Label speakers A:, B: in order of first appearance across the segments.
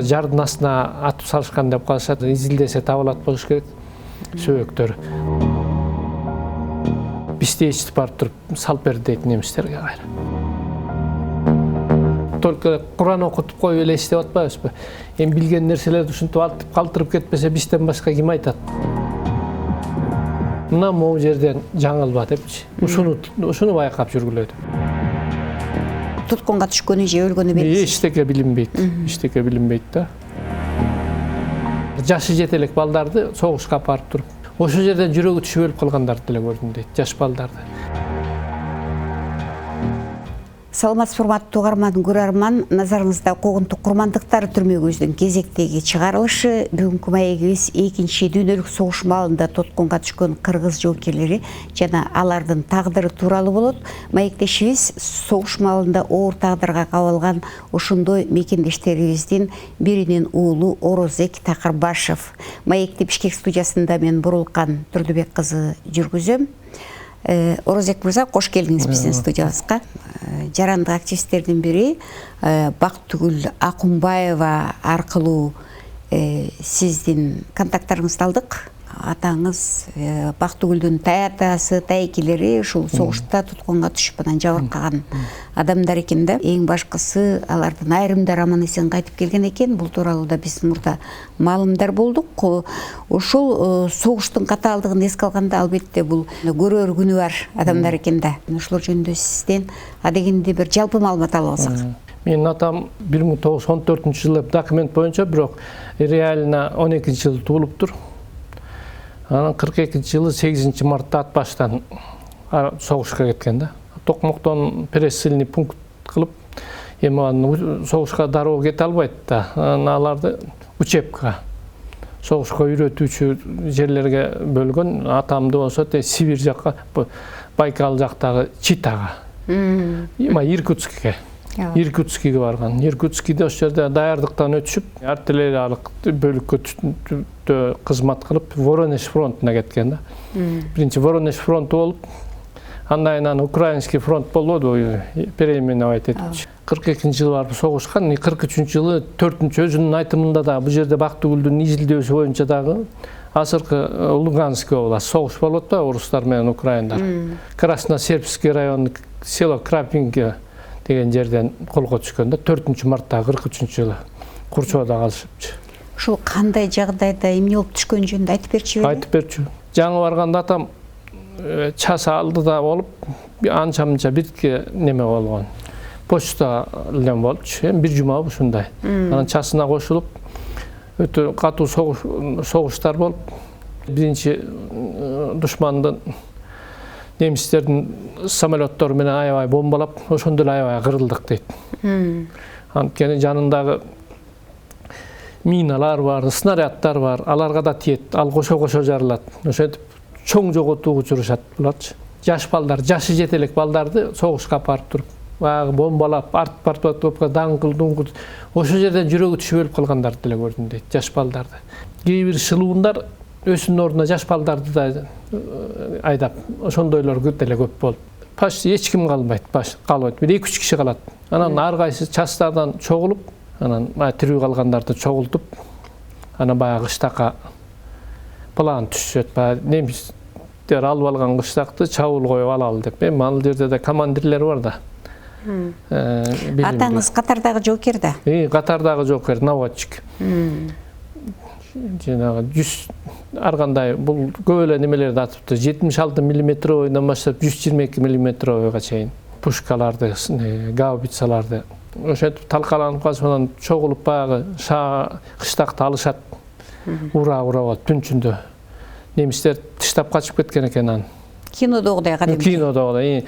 A: Жардын астына атып салышкан деп калышат. Изилдесе табылат болуш керек сөбөктөр. Бизде ичип барып туруп салып берди дейт немистерге кайра. Только Кур'ан окутуп коюп эле иштеп атпайбызбы? Эми билген нерселерди ушинтип алтып калтырып кетпесе бизден башка ким айтат? Мына могу жерден жаңылба депчи. Ушуну байкап жүргүлөдү.
B: Туткунга түшкөнү же өлгөнү белгисиз.
A: Эчтеке билинбейт. Эчтеке билинбейт да. Жашы жете элек балдарды согушка апарып туруп, ошол жерден жүрөгү түшүп өлүп калгандарды деле көрдүм дейт, жаш балдарды.
B: Саламатсыз урматтуу угарман, көрөрман, назарыңызда Когунтук курмандыктары түрмөгүбүздүн кезектеги чыгарылышы. Бүгүнкү маегибиз экинчи дүйнөлүк согуш маалында тоткунга түшкөн кыргыз жоокерлери жана алардын тагдыры тууралуу болот. Маектешибиз согуш маалында оор тагдырга кабылган ошондой мекендештерибиздин биринин уулу Орозек Такырбашев. Маекти Бишкек студиясында мен Бурулкан Турдубек кызы жүргүзөм. Орозек мырза, кош келдиңиз биздин студиябызга. Жарандык активисттердин бири Бактыгүл Акунбаева аркылуу сиздин контакттарыңызды алдык. Атаңыз Бактыгүлдүн таятасы, тайкелери ушул согушта туткунга түшүп анан жабыркаган адамдар экен да. Эң башкысы алардын айрымдары аман эсен кайтып келген экен. Бул тууралуу да биз мурда маалымдар болдук. Ушул согуштун катаалдыгын эске алганда албетте бул көрөр күнү бар адамдар экен да. Ошолор жөнүндө сизден адегенде бир жалпы маалымат алып алсак.
A: Менин атам 1914-жылы документ боюнча, бирок реально 12-жылы туулуптур. Анан 42-жылы 8 мартта ат баштан согушка кеткен да. Токмоктон пересыльный пункт кылып, эми согушка дароо кете албайт да. Аларды учебка, согушка үйрөтүүчү жерлерге бөлгөн. Атамды болсо Сибирь жакка, Байкал жактагы Читага, Иркутскке. Иркутскиге барган. Иркутскиде ошол жерде даярдыктан өтүшүп, артиллериялык бөлүккө кызмат кылып, Воронеж фронтуна кеткен да. Биринчи Воронеж фронту болуп, андан кийин Украинский фронт болду, переименовать этип. 42-жылы барып согушкан, 43-жылы 4-чү өзүнүн айтымында да бул жерде Бактыгүлдүн изилдөөсү боюнча дагы азыркы Луганский область согуш болуп атпайбы орустар менен украиндар. Красносербский району село Крапинка деген жерден колго түшкөн да, 4-мартта 43-жылы Курчоодо калышыпчы.
B: Ушул кандай жагдайда эмне болуп түшкөн жөнүндө айтып берчү беле?
A: Айтып берчү. Жаңы барганда атам час алдыда болуп, анча-мынча бирке неме болгон. Почта элем болчу, бир жума ушундай. Анан часына кошулуп, өтө катуу согуштар болуп, биринчи душмандын немистердин самолеттору менен аябай бомбалап, ошондо эле аябай кырылдык дейт. Анткени жанындагы миналар бар, снаряддар бар, аларга да тиет, ал кошо-кошо жарылат. Ошентип чоң жоготууга учурашат буларчы. Жаш балдар, жашы жете элек балдарды согушка апарып туруп, баягы бомбалап, артып даңкыл-дуңкул, ошол жерден жүрөгү түшүп өлүп калгандарды деле көрдүм дейт, жаш балдарды. Кээ бир шылуундар өсүнүн ордуна жаш балдарды да айдап, ошондойлор деле көп болуп. Почти эч ким калбайт, калбайт. Бир 2-3 киши калат. Анан ар кайсы частардан чогулуп, анан тирүү калгандарды чогултуп, анан баягы кыштакка план түшөт. Немистер алып алган кыштакты чабуул коюп алалы деп. Эми ал жерде да командирлер бар да.
B: Атаңыз катардагы жоокер да?
A: Катардагы жоокер, наводчик. Жанагы 100 аргандай бул көп эле немелерди атыптыр. 76 мм баштап 122 мм чейин пушкаларды, гаубицаларды ошентип талкаланып калсаң чогулуп баягы кыштакты алышат. Ура болот түнчүндө. Немистер тыштап качып кеткен экен аны.
B: Кинодогудай кадимки.
A: Кинодогудай.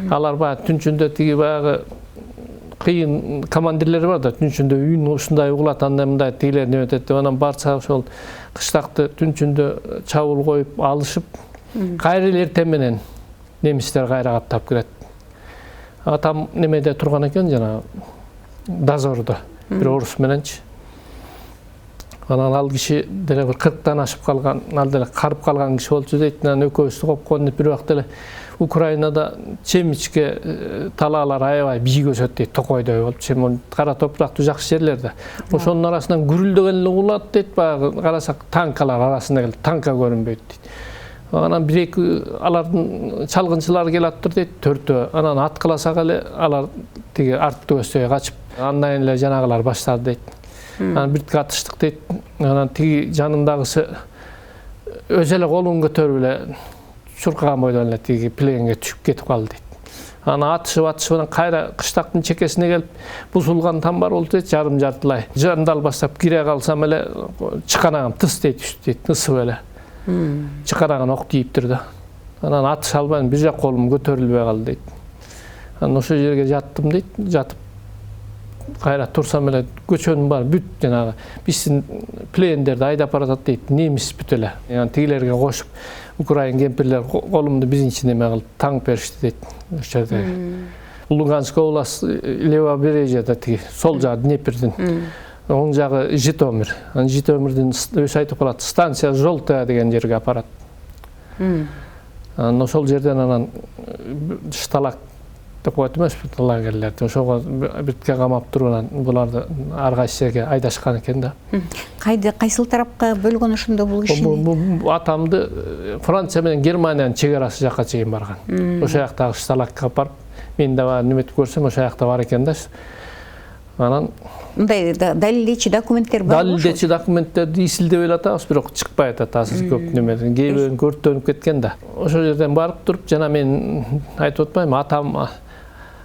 A: Алар баягы түнчүндө тиги баягы кыйын командирлер бар да, түнчүндө үйүн ушундай угулат, андай мындай тигилер неме этет деп, анан барса ошол кыштакты түнчүндө чабуул коюп алышып, кайра эле эртең менен немистер кайра каптап кирет. Атам немеде турган экен, жана дозордо, бир орус мененчи. Анан ал киши деле бир 40-тан ашып калган, ал деле карып калган киши болчу дейт. Анан экөөбүздү копкон деп бир убакта деле Украинада чемичке талаалар аябай бийик өсөт дейт, токойдой болуп, чем кара топурактуу жакшы жерлерде. Ошонун арасынан гүрүлдөгөн эле угулат дейт, баягы карасак танкалар арасында келип, танка көрүнбөйт дейт. Анан бир-эки алардын чалгынчылары келаттыр дейт, төртөө. Анан аткыласак эле алар тиги артты көстөй качып, андан эле жанагылар баштады дейт. Анан биртке атыштык дейт. Анан тиги жанындагысы өзү эле колун көтөрүп эле чуркаган бойдон эле тиги пленге түшүп кетип калды дейт. Анан атышып анан кайра кыштактын чекесине келип бузулган тамбар болду дейт, жарым жартылай. Жандал баштап кире калсам эле чыканагым тыс дейт, түштү дейт, ысып эле. Чыканаган ок тийиптир да. Анан атыша албайм, бир жак колум көтөрүлбөй калды дейт. Анан ошол жерге жаттым дейт, жатып кайра турсам эле көчөнүн баары бүт жанагы биздин плендерди айдап баратат дейт, немис бүт эле. Анан тигилерге кошуп Украин кемпирлер колумду биринчи неме кылып таңып беришти дейт. Ошол жерде Луганская область левобережьеде тиги сол жагы Днепрдин, оң жагы Житомир. Анан Житомирдин өзү айтып калат, станция Желтая деген жерге апарат. Анан ошол жерден анан шталак деп коет эмеспи, лагерлерди. Ошого биртке камап туруп анан буларды ар кайсы жерге айдашкан экен да.
B: Кайсыл тарапка бөлгөн ошондо бул кишини?
A: Атамды Франция менен Германиянын чек арасы жакка чейин барган. Ошол жактагы шталакка барып, мен да неметип көрсөм ошол жакта бар экен да. Анан
B: мындай далилдечи документтер бар.
A: Далилдечи документтерди исилдеп эле атабыз, бирок чыкпай атат азыр көп немеден. Кээбирин көртөнүп кеткен да. Ошол жерден барып туруп, жана мен айтып атпайм,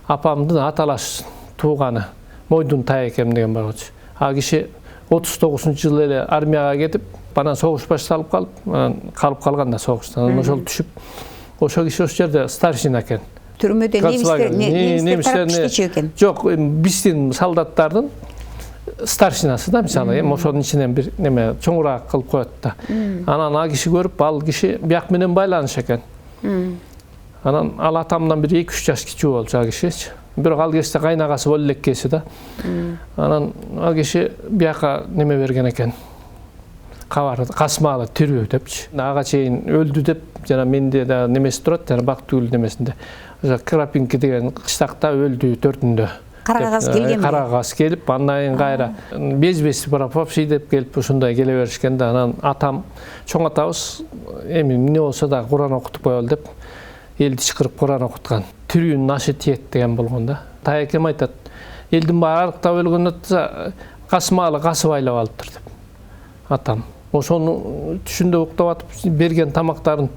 A: апамдын аталаш тууганы Мойдун Таекем деген бар болчу. А киши 39-жылы эле армияга кетип, анан согуш башталып калып калган да согуштан. Ошол түшүп, ошол киши ошол жерде старшина экен.
B: Түрмөдө немистер тарап иштечү экен.
A: Жок, биздин солдаттардын старшинасы да, мисалы, ошонун ичинен бир неме чоңураак кылып коет да. Анан ал киши көрүп, ал киши бияк менен байланыш экен. Анан ал атамдан бир 2-3 жаш кичүү болчу ал киши. Бирок ал кезде кайнагасы боло элеккеси да. Анан ал киши бияка неме берген экен. Кабар касмалы тирүү депчи. Ага чейин өлдү деп, жана менде да немеси турат, жана Бактыгүл немесинде. Ошо Крапинки деген кыштакта өлдү 4-үндө.
B: Карагаз келген.
A: Карагаз келип, андан кийин кайра без пропавший деп келип ушундай келе беришкен да. Анан атам чоң атабыз эми эмне болсо да Куран окутуп коелу деп элди чакырып Куран окуткан. Тирүүнүн ашы тиет деген болгон да. Таекем айтат, элдин баары арыктап өлгөн атса касмалы касып айлап алыптыр деп. Атам ошону түшүндө уктап атып берген тамактарын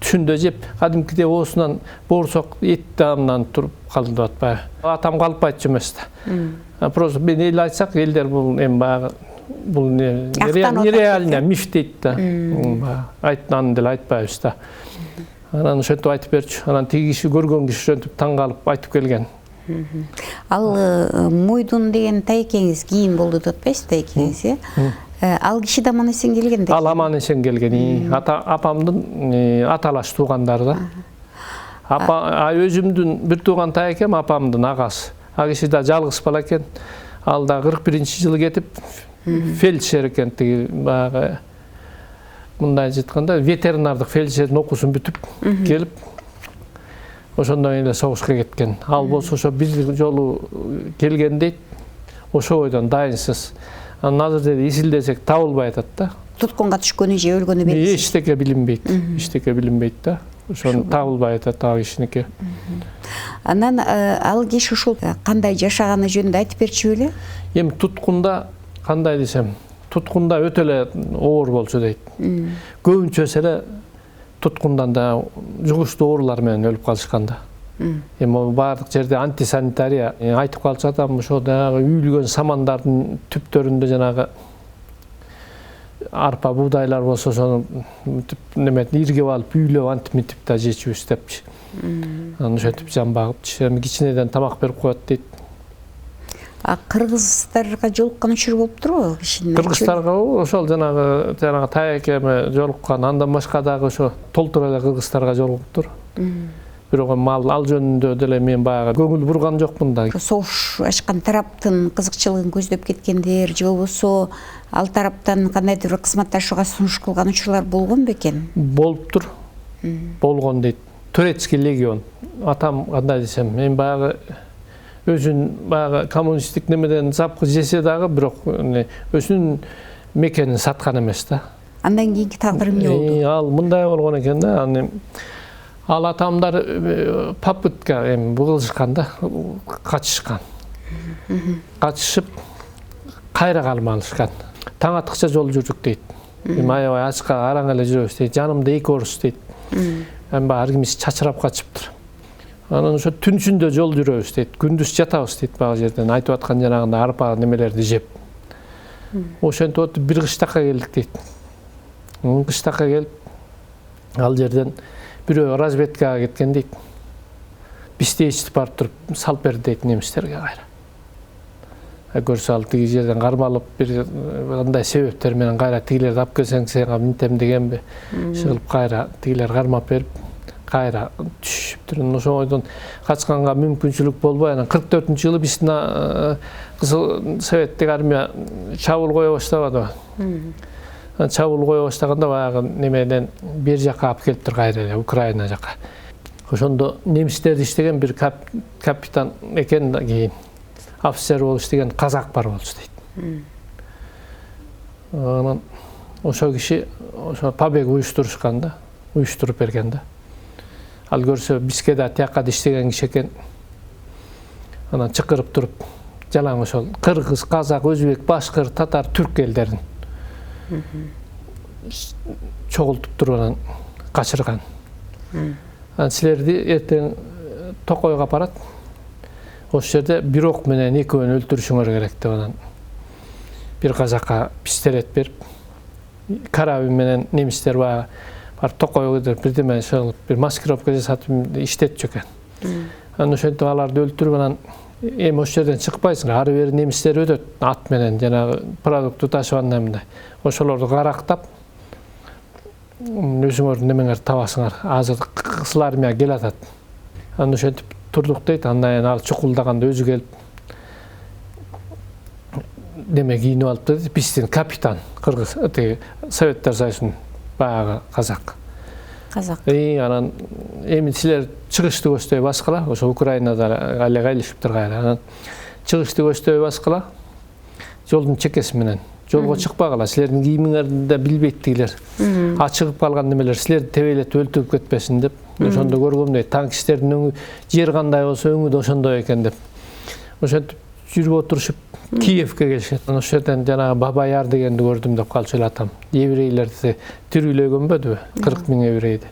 A: түшүндө жеп, кадимкидей оосунан боорсок эт даамынан туруп калды деп атпайбы. Атам калып айтчу эмес да. Просто мен эл айтсак, элдер бул эми баягы бул нереально миф дейт да. Айтынан деле айтпайбыз да. Анан ошентип айтып берчү. Анан тиги киши көргөн киши ошентип таң калып айтып келген.
B: Ал Мойдун деген Таекеңиз кийин болду деп атпайсыз, Таекеңиз, э? Ал киши да аман эсен келген да.
A: Ал аман эсен келген. Апамдын аталаш туугандары да. Өзүмдүн бир тууган Таекем апамдын агасы. А киши да жалгыз бала экен. Ал да 41-жылы кетип, фельдшер экен, тиги баягы мындай айтканда ветеринардык фельдшердин окуусун бүтүп келип, ошондон кийин эле согушка кеткен. Ал болсо ошо бир жолу келген дейт, ошо бойдон дайынсыз. Анан азыр деди исилдесек табылбай атат да.
B: Туткунга түшкөнү же өлгөнү белгисиз.
A: Эчтеке билинбейт. Эчтеке билинбейт да. Ошону табылбай атат ал кишиники.
B: Анан ал киши ушул кандай жашаганы жөнүндө айтып берчү беле?
A: Эми туткунда кандай десем, туткунда өтө эле оор болчу дейт. Көбүнчөсү эле туткундан да жугуштуу оорулар менен өлүп калышкан да. Эми баардык жерде антисанитария айтып калчу атам, ошо дагы үйүлгөн самандардын түптөрүндө жанагы арпа буудайлар болсо ошону неметип иргеп алып үйлөп антимитип да жечүбүз депчи. Анан ошентип жан багыпчы. Эми кичинеден тамак берип коет дейт.
B: Кыргыздарга жолуккан учур болуптурбу кишинин?
A: Кыргыздарга ошол жанагы Таекеме жолуккан, андан башка дагы ошо толтура эле кыргыздарга жолугуптур. Бирок мал ал жөнүндө деле мен баягы көңүл бурган жокмун да.
B: Согуш ачкан тараптын кызыкчылыгын көздөп кеткендер же болбосо ал тараптан кандайдыр бир кызматташууга сунуш кылган учурлар болгон бекен?
A: Болуптур. Болгон дейт. Турецкий легион. Атам кандай десем, мен баягы өзүн баягы коммунисттик немеден запкы жесе дагы, бирок өзүнүн мекенин саткан эмес да.
B: Андан кийинки тагдыр эмне болду?
A: Ал мындай болгон экен да. Ал атамдар попытка кылышкан да, качышкан. Качышып кайра калмалышкан. Таң аткыча жол жүрдүк дейт. Аябай ачка араң эле жүрөбүз дейт. Жанымда 2 орус дейт. Ар кимиси чачырап качыптыр. Анан ошо түн ичинде жол жүрөбүз дейт. Күндүз жатабыз дейт бага жерден. Айтып аткан жанагында арпа немелерди жеп. Ошентип отуруп бир кыштакка келдик дейт. Кыштакка келип, ал жерден бирөө разведкага кеткен дейт. Бизди ичтип барып туруп салып берди дейт немистерге кайра. Көрсө ал тиги жерден кармалып бир кандай себептер менен кайра тигилерди алып келсең сен минтем дегенби, чыгылып кайра тигилер кармап берип кайра түшүптүр. Ошондон качканга мүмкүнчүлүк болбой, анан 44-жылы биздин кызыл советтик армия чабуул кое баштабады. Чабуул кое баштаганда баягы немеден бер жакка алып келиптир кайра эле Украина жакка. Ошондо немистерди иштеген бир капитан экен да, кийин офицер болуп иштеген казак бар болчу дейт. Анан ошо киши ошо побег уюштурушкан да, уюштуруп берген да. Ал көрсө бизге да тиякка иштеген киши экен. Анан чакырып туруп, жалаң ошол кыргыз, казак, өзбек, башкыр, татар, түрк элдерин чогултуп туруп анан качырган. Анан силерди эртең Токойго апарат. Ошол жерде бир ок менен экөөнү өлтүрүшүңөр керек деп анан бир казакка пистолет берип, карабин менен немистер баягы барып Токойго кирип бирдеме чыгып, бир маскировка жасатып иштетчү экен. Анан ошентип аларды өлтүрүп анан эми ошол жерден чыкпайсың, ары бери немистер өтөт ат менен жанагы продукту ташыбандай мындай. Ошолорду карактап өзүңөр немеңер табасыңар. Азыр кызыл армия келатат. Анан ошентип турдук дейт. Андан кийин ал чукулдаганда өзү келип неме кийинип алыптыр дейт. Биздин капитан, кыргыз, Советтер Союзунун баягы казак. Анан эми силер чыгышты көздөй баскыла, ошо Украинада эле кайлышыптыр кайра. Анан чыгышты көздөй баскыла, жолдун чекеси менен. Жолго чыкпагыла, силердин кийимиңерди да билбейт дегилер. Ачыгып калган немелер силерди тебелетип өлтүрүп кетпесин деп. Ошондо көргөм дейт. Танкисттердин өңү жер кандай болсо өңү да ошондой экен деп. Ошентип жүрүп отурушуп Киевке келишет. Ошол жерден жанагы Бабаяр дегенди көрдүм деп калчу эле атам. Еврейлерди тирүүлөгөнбөдүбү? 40 000 еврейди.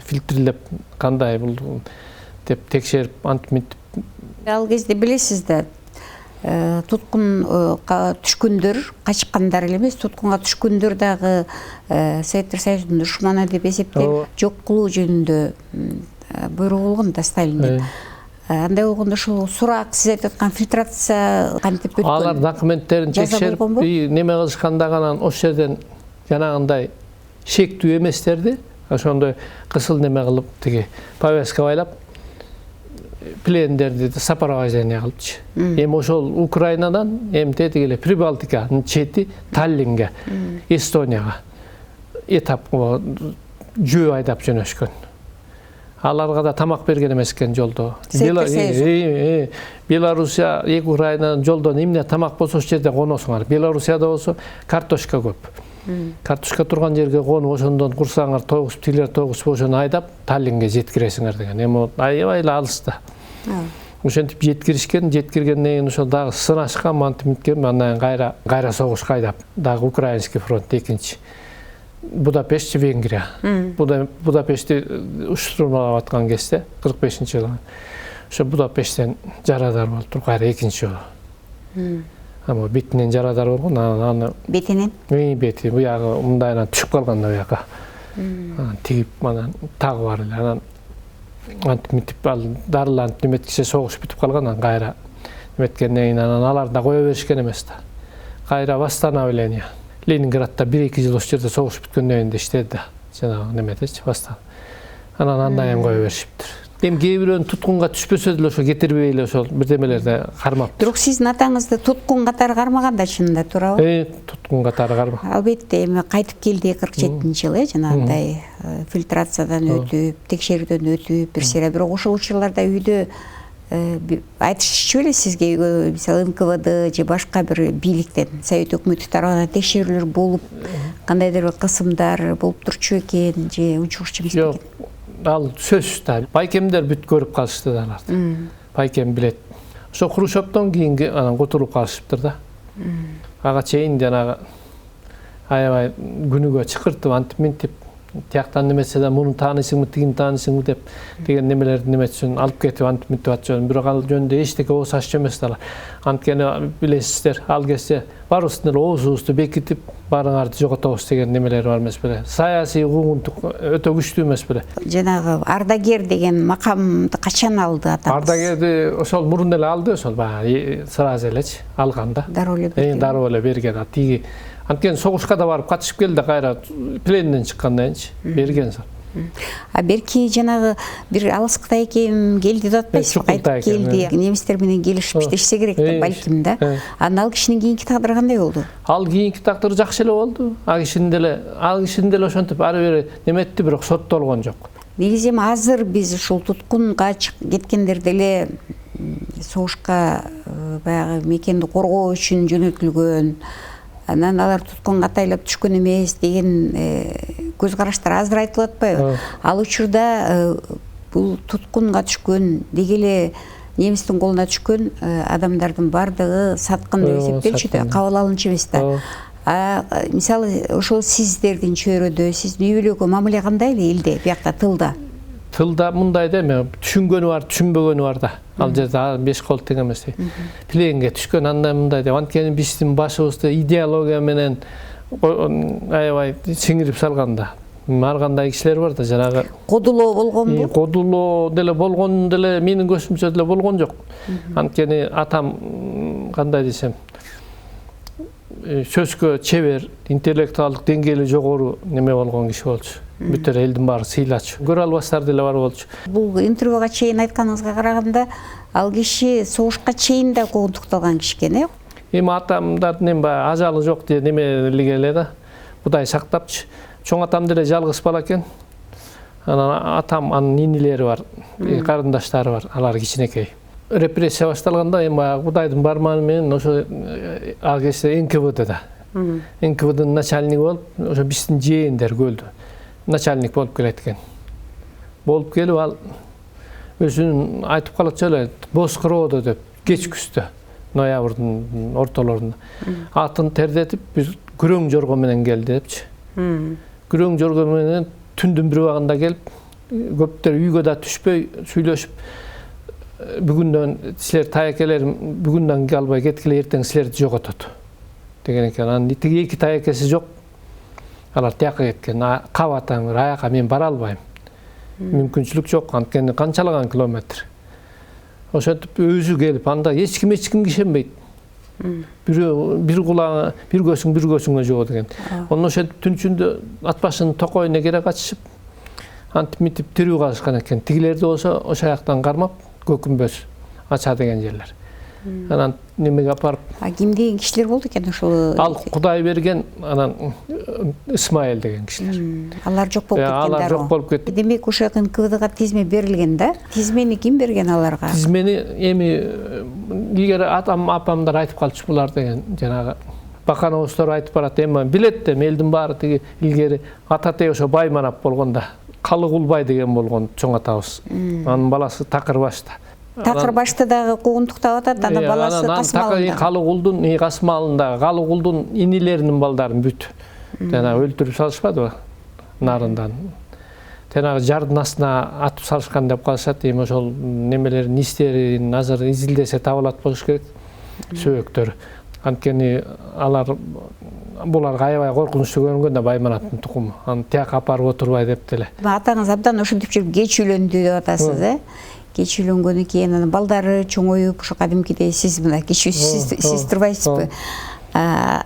A: Фильтрлеп кандай болду деп текшерип антиминтип.
B: Ал кезде билесиз да, туткун түшкөндөр, качкандар эле эмес, туткунга түшкөндөр дагы Советтер Союзунун душманы деп эсептелип, жок кылуу жөнүндө буйрук болгон да Сталинден. Андай болгондо ошол сурак, сиз айтып аткан фильтрация кантип өткөн?
A: Алар документтерин текшерип, неме кылышканда анан ошол жерден жанагындай шектүү эместерди, ошондой кысыл неме кылып, тиги повязка байлап, плендерди сопровождение кылчу. Эми ошол Украинадан эми тетиги эле Прибалтиканын чети Таллинге, Эстонияга этап жөө айдап жөнөшкөн. Аларга да тамак берген эмес экен жолдо. Белоруссия, Украинанын жолдон эмне тамак болсо ошол жерде коносуңар. Белоруссияда болсо картошка көп. Картошка турган жерге конуп, ошондон курсаңар тогусуп, тилер тогусуп, ошону айдап Таллинге жеткиресиңер деген. Эми аябай эле алыста. Ошентип жеткиришкен, жеткиргенден кийин ошол дагы сынашкан, мантимиткен, андан кийин кайра согушка айдап, дагы Украинский фронт экинчи. Будапешт, Венгрия. Будапештти уштурмалап аткан кезде 45-жылы. Ошо Будапешттен жарадар болуп кайра экинчи жолу. Ама бетинен жарадар болгон, аны
B: бетинен?
A: Бети, буягы мындайынан түшүп калган да буяка. Тигип анан тагы бар эле. Анан антимитип ал дарыланып неметкиче согуш бүтүп калган, анан кайра неметкенден кийин анан алар да кое беришкен эмес да. Кайра восстановление. Ленинградда 1-2 жыл ошол жерде согуш бүткөндөн кийин иштеди да. Жанагы неметечи бастап. Анан андан кийин кое беришиптир. Эми кээ бирөөнүн туткунга түшпөсө деле ошо кетирбей эле ошол бирдемелерде кармап.
B: Бирок сиздин атаңызды туткун катары кармаганда чынында туурабы?
A: Туткун катары кармап.
B: Албетте эми кайтып келди 47-жылы жанагындай фильтрациядан өтүп, текшерүүдөн өтүп, бир сыйра бирок ошол учурларда үйдө айтышчу беле сизге мисалы НКВД же башка бир бийликтен Совет өкмөтү тарабынан текшерүүлөр болуп, кандайдыр бир кысымдар болуп турчу экен же унчукчу эмес
A: Жок, ал сөзсүз да. Байкемдер бүт көрүп калышты да аларды. Байкем билет. Ошо Хрущевдон кийинки анан котулуп калышыптыр да. Ага чейин жанагы аябай күнүгө чакыртып антип мынтип тияктан немесе да муну таанысыңбы, тигини таанысыңбы деп деген немелерди неметсин алып кетип антип мынтип атчу. Бирок ал жөнүндө эчтеке ооз аччу эмес да. Анткени билесиздер, ал кезде барыбыздын эле оозубузду бекитип, баарыңарды жоготобуз деген немелер бар эмес беле. Саясий куугунтук өтө күчтүү эмес беле.
B: Жанагы ардагер деген макамды качан алды атаңыз?
A: Ардагерди ошол мурун эле алды, ошол баягы сразу элечи алганда.
B: Дароо эле берген.
A: Дароо эле берген. Тиги анткени согушка да барып катышып келди, кайра пленден чыккандайынчы берген.
B: Берки жанагы бир алыс Кытай экен келди деп атпайсызбы? Кайтып келди. Немистер менен келишип иштешсе керек деп балким да. Анан ал кишинин кийинки тагдыры кандай болду?
A: Ал кийинки тагдыры жакшы эле болду. Ал кишинин деле ошентип ары бери неметти, бирок соттолгон жок.
B: Негизи эми азыр биз ушул туткунга кеткендер деле согушка баягы мекенди коргоо үчүн жөнөтүлгөн, анан алар туткунга атайлап түшкөн эмес деген көз караштар азыр айтылып атпайбы? Ал учурда бул туткунга түшкөн деги эле немистин колуна түшкөн адамдардын бардыгы саткын деп эсептелчү да, кабыл алынчу эмес да. Мисалы ошол сиздердин чөйрөдө, сиздин үй бүлөгө мамиле кандай эле элде, биякта тылда?
A: Тылда мындай да, эми түшүнгөнү бар, түшүнбөгөнү бар да. Ал жерде 5 кол тең эмес. Пленге түшкөн андай мындай деп, анткени биздин башыбызды идеология менен аябай сиңирип салганда. Ар кандай кишилер бар да, жанагы
B: кодулоо болгонбу?
A: Кодулоо деле болгон деле менин көзүмчө деле болгон жок. Анткени атам кандай десем, сөзгө чебер, интеллектуалдык деңгээли жогору неме болгон киши болчу. Бүт эле элдин баары сыйлачу. Көрө албастар деле бар болчу.
B: Бул интервьюга чейин айтканыңызга караганда, ал киши согушка чейин да куугунтукталган киши экен, э?
A: Эми атамдардын эми ажалы жок деп немелиге эле да. Кудай сактапчы. Чоң атам деле жалгыз бала экен. Анан атам, анын инилери бар, карындаштары бар, алар кичинекей. Репрессия башталганда эми баягы Кудайдын барманы менен ошо ал кезде НКВДда. НКВДнын начальниги болуп, ошо биздин жээндер көлдү. Начальник болуп келет экен. Болуп келип ал өзүнүн айтып калатчу эле, Боскроодо деп кечкүстө, ноябрдын ортолорунда. Атын тердетип, биз күрөң жорго менен келди депчи. Күрөң жорго менен түндүн бир убагында келип, көптөр үйгө да түшпөй сүйлөшүп, бүгүндөн силер таякелерим бүгүндөн албай кеткиле, эртең силерди жоготот деген экен. Анан тиги эки таякеси жок. Алар тияка кеткен. Кабатаң аяка мен бара албайм. Мүмкүнчүлүк жок, анткени канчалаган километр. Ошентип өзү келип, анда эч кимге ишенбейт. Бир кулагы, бир көзүңө жого деген. Онун ошентип түн ичинде ат башынын токойуна кере качышып, антип мынтип тирүү калышкан экен. Тигилерди болсо ошол жактан кармап, көкүмбөз ача деген жерлер. Анан немеге апарып.
B: Ким деген кишилер болду экен ошол?
A: Ал Кудай берген, анан Исмаил деген кишилер.
B: Алар жок болуп кеткен.
A: Алар жок болуп кетти.
B: Демек ошо НКВДга тизме берилген да? Тизмени ким берген аларга?
A: Тизмени эми илгери атам апамдар айтып калчу булар деген, жанагы бакановустар айтып барат. Эми билет да, элдин баары тиги илгери ататей ошо Байманап болгондо Калыгулбай деген болгон чоң атабыз. Анын баласы Такырбашта.
B: Такырбашты дагы куугунтуктап атат, анан баласы Касмалында.
A: Калыгулдун Касмалында, Калыгулдун инилеринин балдарын бүт. Жана өлтүрүп салышпадыбы нарындан. Жанагы жардын астына атып салышкан деп калышат. Эми ошол немелердин истерин азыр изилдесе табылат болуш керек. Сөөктөр. Анткени алар буларга аябай коркунучтуу көрүнгөн да, Байманаттын тукуму. Аны тияка апарып отурбай деп деле.
B: Атаңыз абдан ошентип жүрүп кеч үйлөндү деп атасыз, э? Кеч үйлөнгөндөн кийин анан балдары чоңоюп, ошо кадимкидей сиз мына кеч сиз турбайсызбы?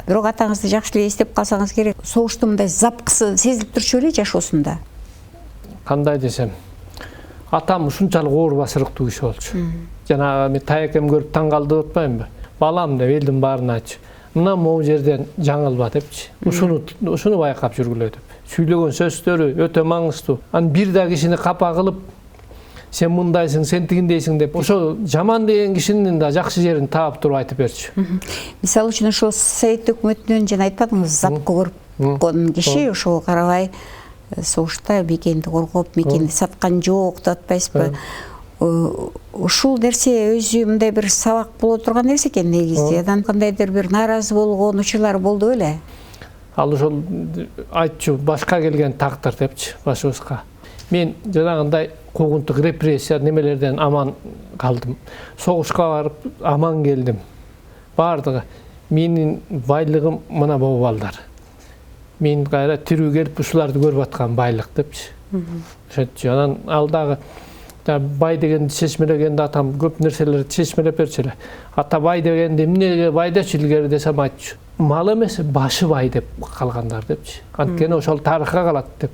B: Бирок атаңызды жакшы эле эстеп калсаңыз керек. Согуштун мындай запкысы сезилип турчу беле жашоосунда?
A: Кандай десем, атам ушунчалык оор басырыктуу киши болчу. Жанагы мен таекем көрүп таң калды деп атпаймынбы? Балам деп элдин баарына айтчу. Мына могу жерден жаңылба депчи. Ушуну байкап жүргүлө деп. Сүйлөгөн сөздөрү өтө маңыздуу. Анан бир да кишини капа кылып, сен мындайсың, сен тигиндейсиң деп, ошо жаман деген кишинин да жакшы жерин таап туруп айтып берчү.
B: Мисалы үчүн ошол Совет өкмөтүнөн жана айтпадыңыз, запкы көрүп киши ошого карабай согушта мекенди коргоп, мекенди саткан жок деп атпайсызбы? Ушул нерсе өзү мындай бир сабак боло турган нерсе экен негизи. Анан кандайдыр бир нааразы болгон учурлар болду беле?
A: Ал ошол айтчу, башка келген тагдыр депчи, башыбызга. Мен жанагындай куугунтук репрессия немелерден аман калдым. Согушка барып аман келдим. Бардыгы менин байлыгым мына могу балдар. Мен кайра тирүү келип ушуларды көрүп аткан байлык депчи. Ошентчи. Анан ал дагы бай дегенди чечмелегенде атам көп нерселерди чечмелеп берчү эле. Ата бай дегенде эмнеге бай дечи илгери десем айтчу. Мал эмес, башы бай деп калгандар депчи. Анткени ошол тарыхка калат деп.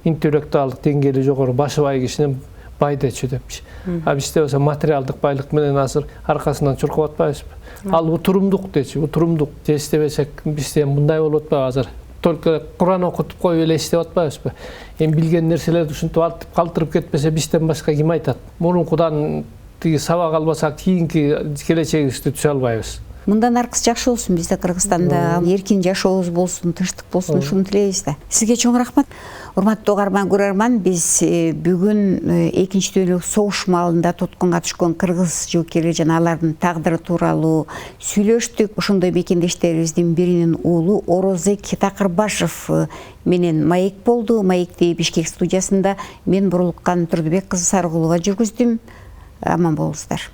A: Интеллектуалдык деңгээли жогору башы бай кишини бай дечү депчи. А бизде болсо материалдык байлык менен азыр аркасынан чуркап атпайбызбы? Ал утурумдук дечи, утурумдук. Же истебесек бизде мындай болуп атпайбы азыр? Только Куран окутуп коюп эле иштеп атпайбызбы? Эми билген нерселерди ушинтип алтып калтырып кетпесе бизден башка ким айтат? Мурункудан тиги сабак албасак кийинки келечегибизди түзө албайбыз.
B: Мындан аркысы жакшы болсун, бизде Кыргызстанда эркин жашообуз болсун, тынчтык болсун, ушуну тилейбиз да. Сизге чоң рахмат. Урматтуу угарман, биз бүгүн экинчи дүйнөлүк согуш маалында тоткунга түшкөн кыргыз жоокерлери жана алардын тагдыры тууралуу сүйлөштүк. Ошондой мекендештерибиздин биринин уулу Орозек Такырбашев менен маек болду. Маекти Бишкек студиясында мен Буруулуккан Турдубек кызы Сарыгулова жүргүздүм. Аман болуңуздар.